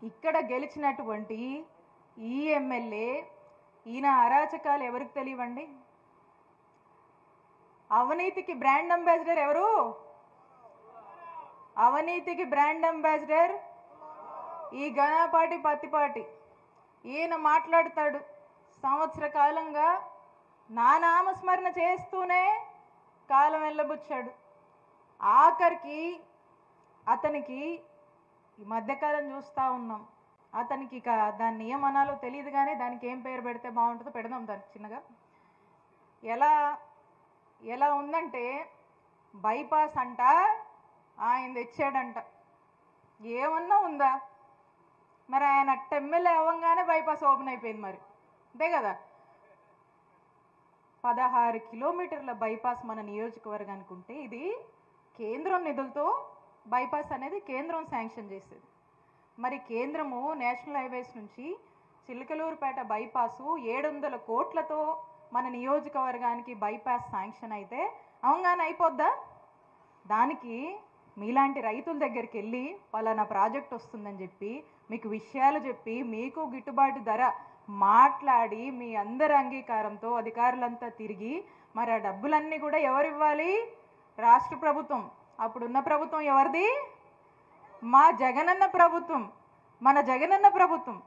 ఇక్కడ గెలిచినటువంటి ఈ ఎమ్మెల్యే ఈయన అరాచకాలు ఎవరికి తెలియవండి? అవినీతికి బ్రాండ్ అంబాసిడర్ ఎవరు? అవినీతికి బ్రాండ్ అంబాసిడర్ ఈ ఘనపాటి పత్తిపాటి. ఈయన మాట్లాడతాడు సంవత్సర కాలంగా నా నామస్మరణ చేస్తూనే కాలం వెళ్ళబుచ్చాడు. ఆఖరికి అతనికి ఈ మధ్యకాలం చూస్తూ ఉన్నాం, అతనికి ఇక దాన్ని ఏమనాలో తెలియదు, కానీ దానికి ఏం పేరు పెడితే బాగుంటుందో పెడదాం దానికి చిన్నగా. ఎలా ఉందంటే బైపాస్ అంట ఆయన తెచ్చాడంట. ఏమన్నా ఉందా? మరి ఆయన ఎమ్మెల్యే అవ్వగానే బైపాస్ ఓపెన్ అయిపోయింది, మరి అంతే కదా. 16 కిలోమీటర్ల బైపాస్ మన నియోజకవర్గానికి ఉంటే ఇది కేంద్రం నిధులతో బైపాస్ అనేది కేంద్రం శాంక్షన్ చేసేది. మరి కేంద్రము నేషనల్ హైవేస్ నుంచి చిలకలూరుపేట బైపాసు 700 కోట్లతో మన నియోజకవర్గానికి బైపాస్ శాంక్షన్ అయితే అవగానే అయిపోద్దా? దానికి మీలాంటి రైతుల దగ్గరికి వెళ్ళి పలానా ప్రాజెక్ట్ వస్తుందని చెప్పి మీకు విషయాలు చెప్పి మీకు గిట్టుబాటు ధర మాట్లాడి మీ అందరి అంగీకారంతో అధికారులంతా తిరిగి మరి ఆ డబ్బులన్నీ కూడా ఎవరు ఇవ్వాలి? రాష్ట్ర ప్రభుత్వం. అప్పుడున్న ప్రభుత్వం ఎవరిది? మా జగనన్న ప్రభుత్వం, మన జగనన్న ప్రభుత్వం.